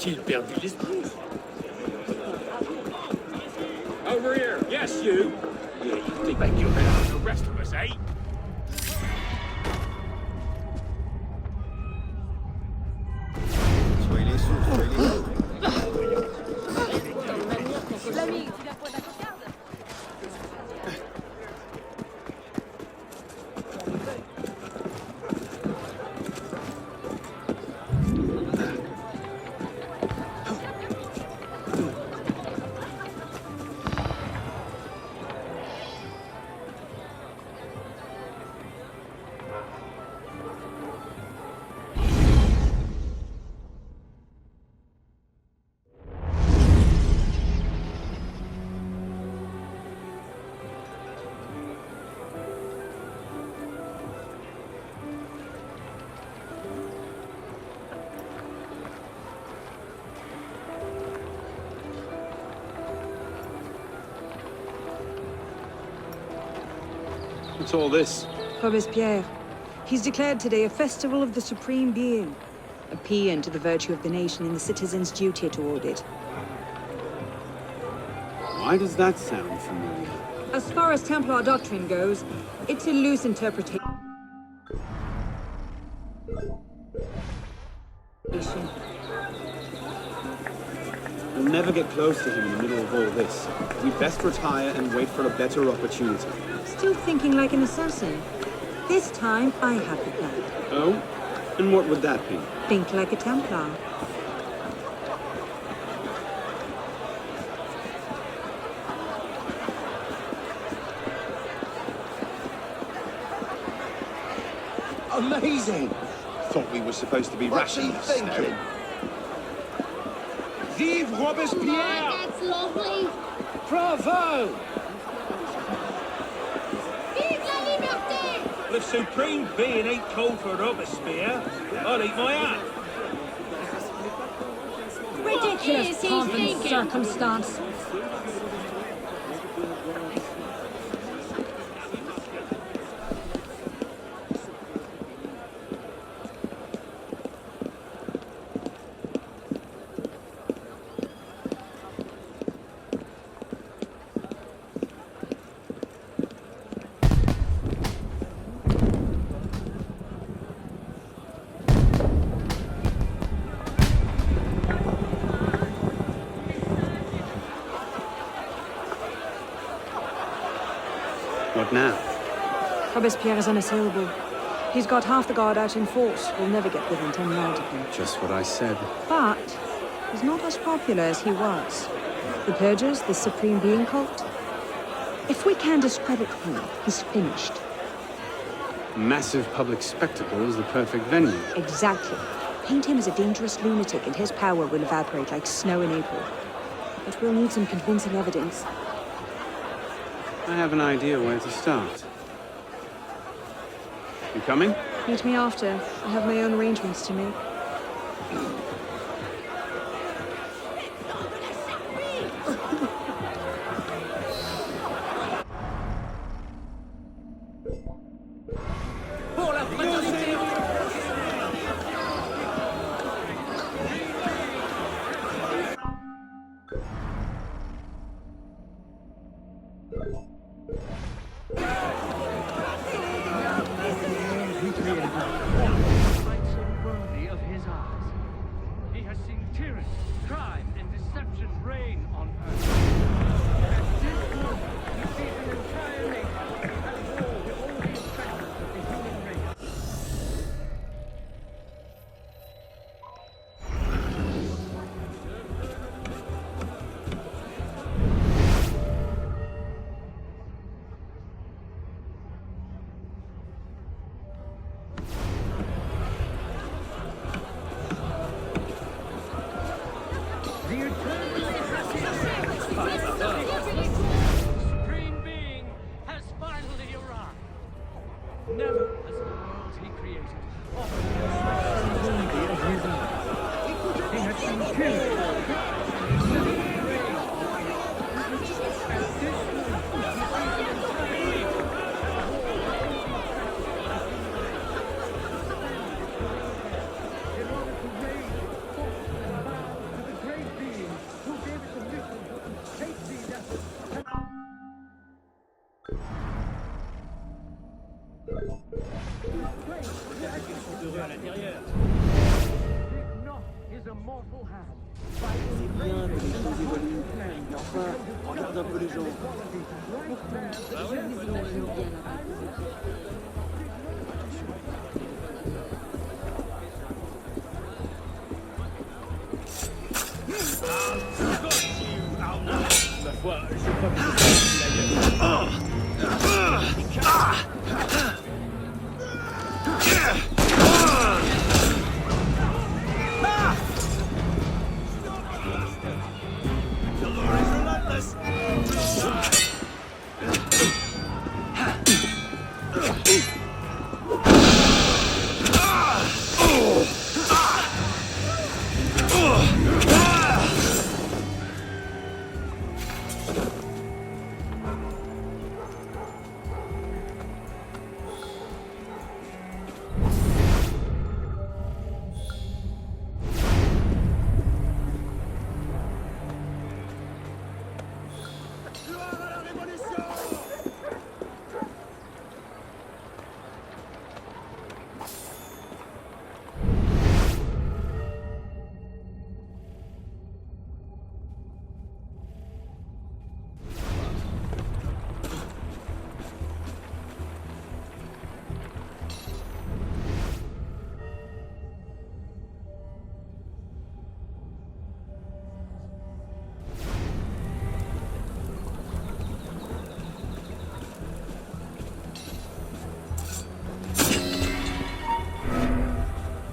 A-t-il perdu l'esprit? Over here. Yes, you. Yeah, you think like you're better than the rest of us, eh? Soyez les sous, soyez les sous. L'ami, tu la pointe à cocarde? What's all this? Robespierre. He's declared today a festival of the Supreme Being. A paean to the virtue of the nation and the citizens' duty toward it. Why does that sound familiar? As far as Templar doctrine goes, it's a loose interpretation. We'll never get close to him in the middle of all this. We'd best retire and wait for a better opportunity. Still thinking like an assassin. This time, I have the plan. Oh? And what would that be? Think like a Templar. Amazing! Thought we were supposed to be What's he rationalists. thinking? Vive Robespierre! That's lovely. Bravo! Vive la liberté! The Supreme Being ain't called for Robespierre. I'll eat my hat. Ridiculous is he pomp and thinking? circumstance. What now? Robespierre is unassailable. He's got half the guard out in force. We'll never get within 10 yards of him. Just what I said. But he's not as popular as he was. The Purgers, the Supreme Being cult. If we can discredit him, he's finished. Massive public spectacle is the perfect venue. Exactly. Paint him as a dangerous lunatic and his power will evaporate like snow in April. But we'll need some convincing evidence. I have an idea where to start. You coming? Meet me after. I have my own arrangements to make. Pour la fraternité! Worthy of his eyes. He has seen tyranny, crime, and deception reign on earth. At this moment, he sees an entire nation at war with all the oppressions of the human race. The Supreme Being has finally arrived. Never has the world he created offered him worthy of his eyes. He has seen tyranny, at this moment, he sees an entire nation at war in order to raise its forces and bow to Enfin, regarde un peu les gens. Ma foi, je crois que c'est ça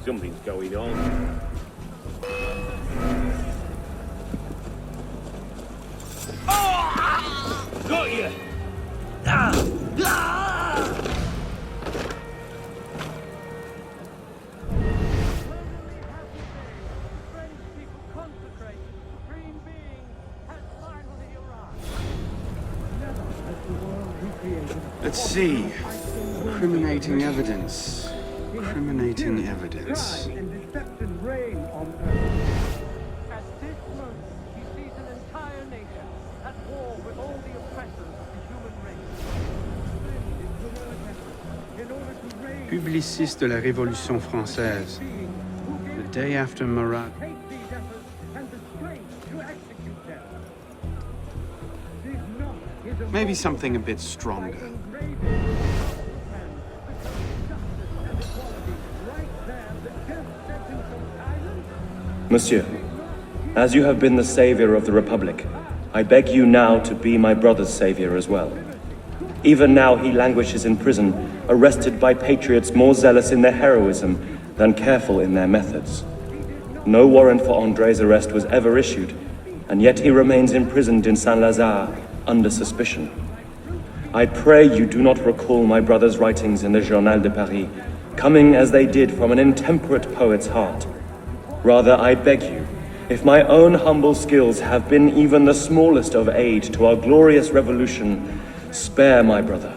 Something's going on. Got you! French people consecrate, supreme being has finally arrived. Let's see. Incriminating evidence. Incriminating evidence. And deception reign on earth. At this moment, he sees an entire nation at war with all the oppressors of the human race. In order to raise Publiciste de la Révolution française. The day after Marat. take these efforts and the strength to execute them. It is not his Maybe something a bit stronger. engraving right there that just sets him from silence. Monsieur, as you have been the savior of the Republic, I beg you now to be my brother's savior as well. Even now he languishes in prison, arrested by patriots more zealous in their heroism than careful in their methods. No warrant for André's arrest was ever issued, and yet he remains imprisoned in Saint-Lazare under suspicion. I pray you do not recall my brother's writings in the Journal de Paris, coming as they did from an intemperate poet's heart. Rather, I beg you, if my own humble skills have been even the smallest of aid to our glorious revolution, spare my brother.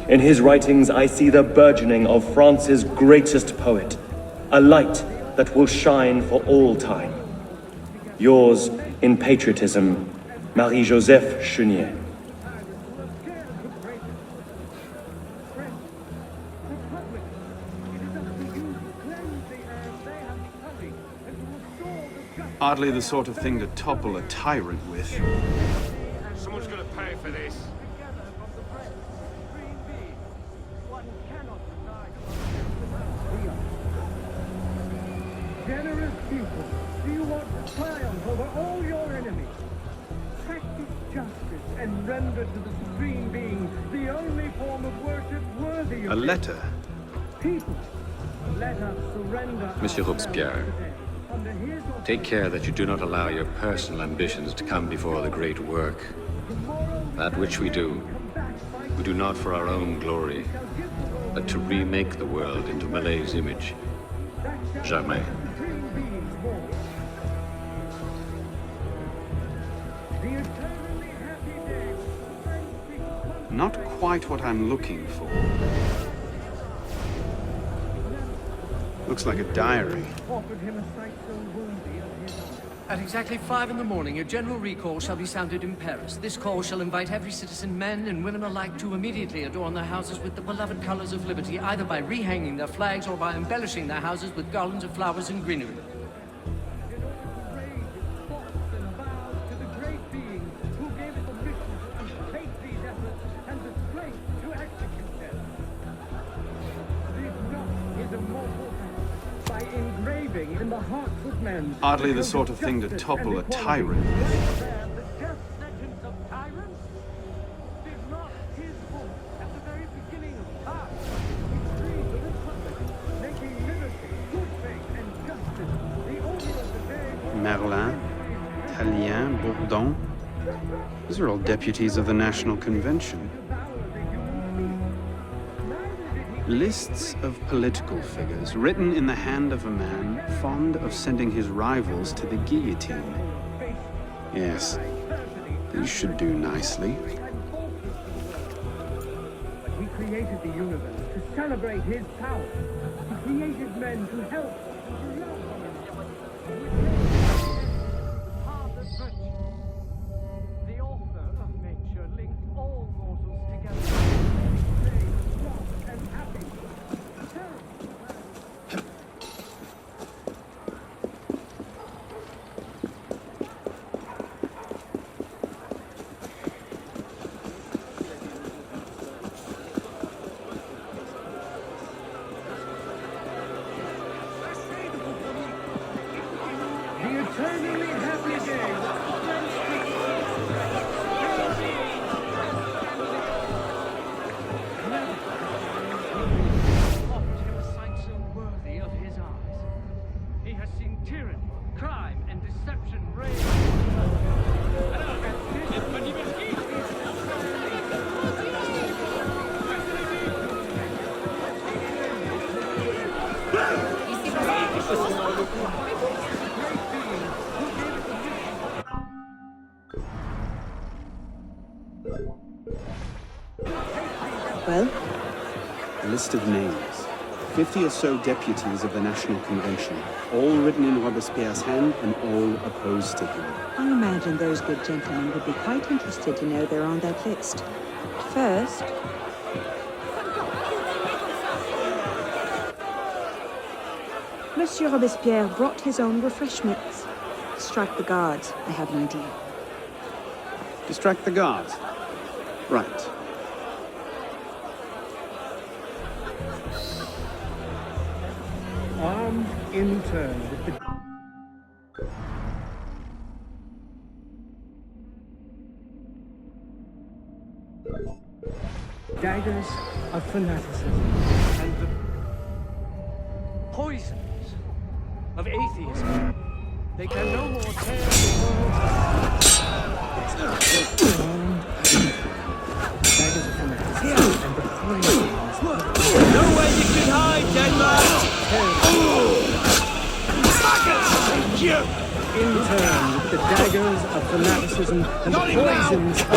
In his writings, I see the burgeoning of France's greatest poet, a light that will shine for all time. Yours, in patriotism, Marie-Joseph Chenier. Hardly the sort of thing to topple a tyrant with. Someone's gonna pay for this. Together from the breast of the supreme being, one cannot deny generous people, do you want to triumph over all your enemies? Practice justice and render to the supreme being the only form of worship worthy of A him. letter. People, let us surrender Monsieur ourselves Robespierre, today. Under his take care that you do not allow your personal ambitions to come before the great work. That which we do not for our own glory, but to remake the world into Malay's image. Jamais. Not quite what I'm looking for. Looks like a diary. offered him a sight so worthy of his honor. At exactly 5 in the morning, a general recall shall be sounded in Paris. This call shall invite every citizen, men and women alike, to immediately adorn their houses with the beloved colors of liberty, either by rehanging their flags or by embellishing their houses with garlands of flowers and greenery. In order to raise its thoughts and vows to the great being men. Hardly the sort of thing to topple a tyrant. The death sentence of tyrants is not his fault. At the very beginning of time, he freed the Republic, making liberty, good faith, and justice the order of the day. Merlin, Tallien, Bourdon. These are all deputies of the National Convention. Lists of political figures written in the hand of a man fond of sending his rivals to the guillotine. Yes, these should do nicely. He created the universe to celebrate his power. He created men to help and to love one another. Path of virtue. The author of nature linked all mortals together. Love and happiness. The eternally happy day. Offered him a sight so worthy of his eyes. He has seen tyranny, crime, and deception reign. Well, A list of names. 50 or so deputies of the National Convention, all written in Robespierre's hand and all opposed to him. I imagine those good gentlemen would be quite interested to know they're on that list. First, Monsieur Robespierre brought his own refreshments. Strike the guards. I have an idea. Distract the guards. Right. Armed in turn with the daggers of fanaticism and the poisons of atheism. They can no more tear the world apart. Daggers of fanaticism and the poisons. Nowhere you can hide, dead man! In turn with the daggers of fanaticism and the poisons of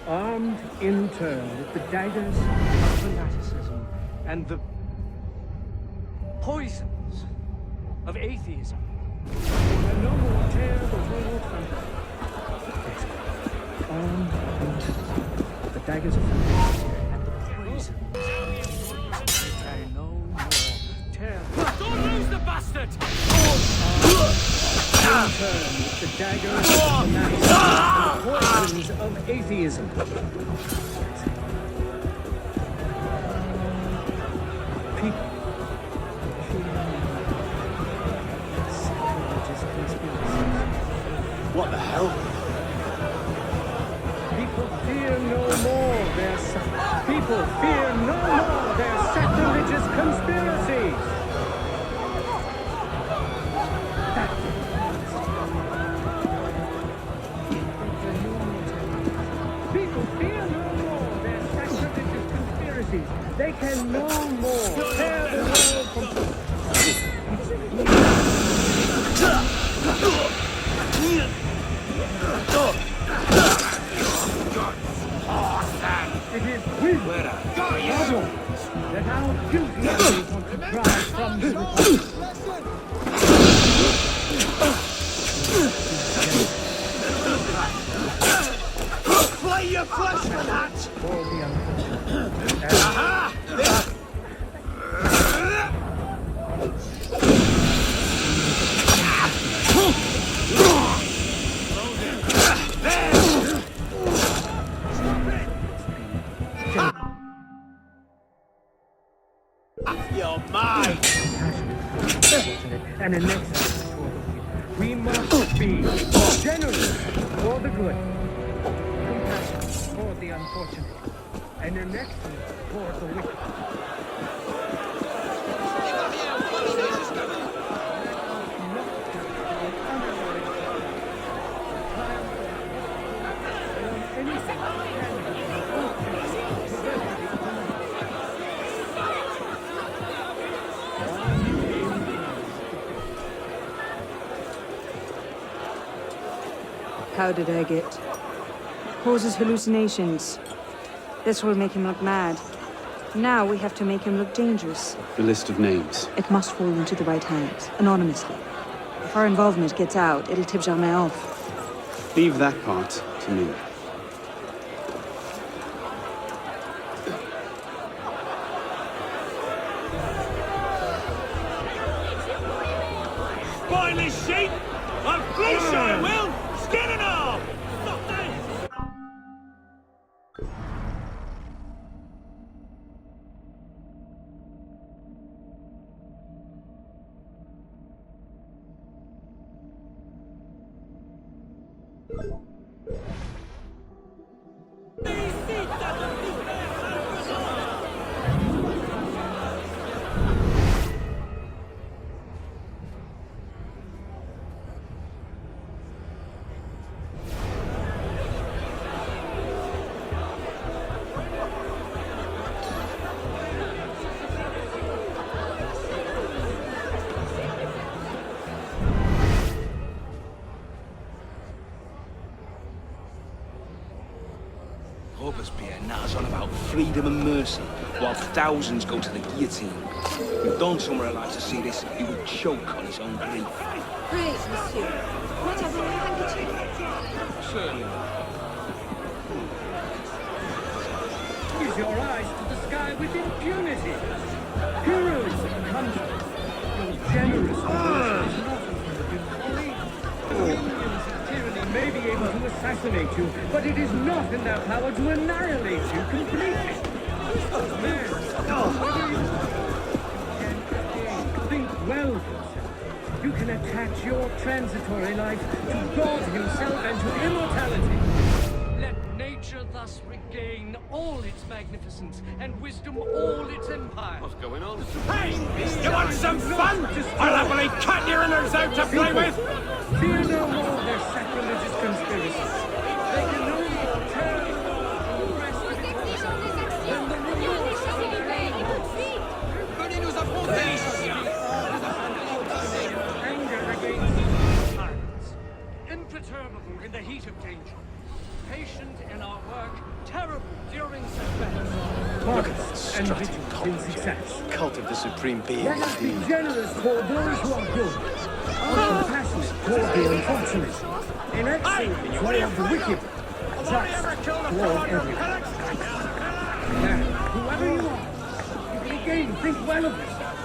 armed in turn with the daggers of fanaticism and the poisons of atheism. They can no more tear the world from armed with the daggers of fanaticism and the poisons. They can no more tear. Don't lose the bastard! In turn with the daggers of fanaticism and the poisons of atheism. People What the hell? People fear no more their people fear no more their sacrilegious conspiracies. People fear no more their sacrilegious conspiracies. They can no more tear the world from. of flesh for that! For the unfortunate. You're mine! And an excellent for the wicked. We must be generous for the good, compassionate for the unfortunate, and an excellent for the wicked. How did I get? Causes hallucinations. This will make him look mad. Now we have to make him look dangerous. The list of names. It must fall into the right hands, anonymously. If our involvement gets out, it'll tip Germain off. Leave that part to me. Spoil this sheep! I'll fleece you, I will! Skin and all! Stop this! Robespierre natters on about freedom and mercy, while thousands go to the guillotine. If Don somewhere alive to see this, he would choke on his own grief. Please, monsieur. What have you handkerchief? Certainly. Use your eyes to the sky with impunity. Heroism comes from your generous heart is not in folly. Millions of tyranny may be able to assassinate you, but it is not in their power to annihilate you completely. Think well of yourself. You can attach your transitory life to God himself and to immortality. Let nature thus regain all its magnificence and wisdom all its empire. What's going on? Hey! You want some fun? I'll happily cut your innards out to play with! Fear no more their sacrilegious conspiracies. They can no more turn the rest of it than the remorse of their anger against tyrants. Imperturbable in the heat of danger. Patient in our work, terrible during setbacks. Modest and vigilant in success. Cult of the Supreme Being. Let us be generous toward those who are good, compassionate toward the unfortunate, inexcellent toward the wicked, just toward everyone. Now, whoever you are, you can again think well of yourself.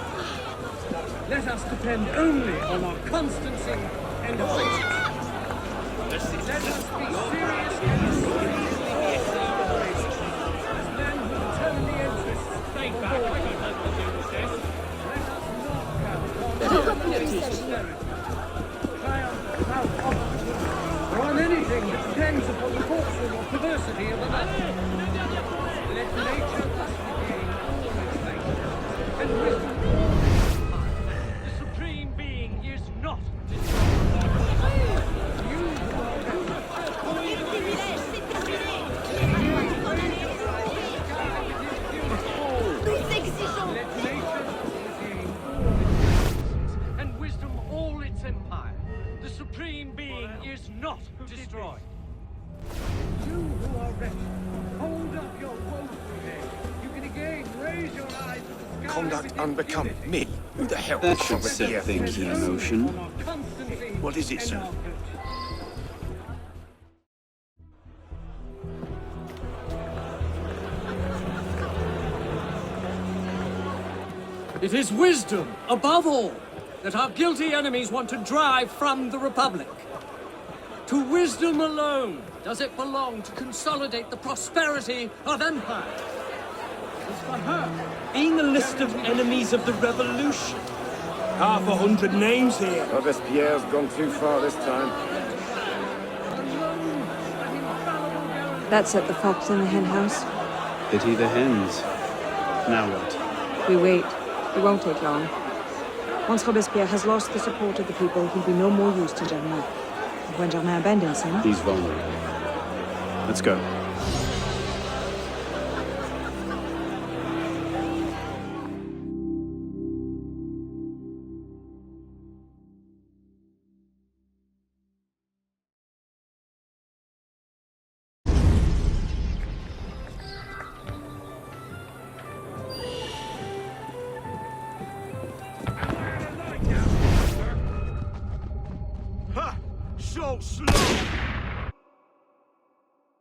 Let us depend only on our constancy and affection. Let us be serious and serious as men who determine the interests of all. Let us not count on triumph without obstacle, or on anything that depends upon the fortune or perversity of another. Let nature thus regain all its might and wisdom. The Supreme Being is not destroyed. Nous exigeons Let nature regain and wisdom all its empire. The Supreme Being is not destroyed. You who are wretched, hold up your woeful head. You can again raise your eyes to the sky. Conduct unbecoming. Me? Who the hell That is should Robespierre? set things in motion. What is it, sir? It is wisdom, above all, that our guilty enemies want to drive from the Republic. To wisdom alone does it belong to consolidate the prosperity of empire. As for her, In the list of enemies of the revolution. 100 names here. Robespierre's gone too far this time. That set the fox in the hen house. Pity the hens. Now what? We wait. It won't take long. Once Robespierre has lost the support of the people, he'll be no more use to Germain. And when Germain abandons him... He's vulnerable. Let's go.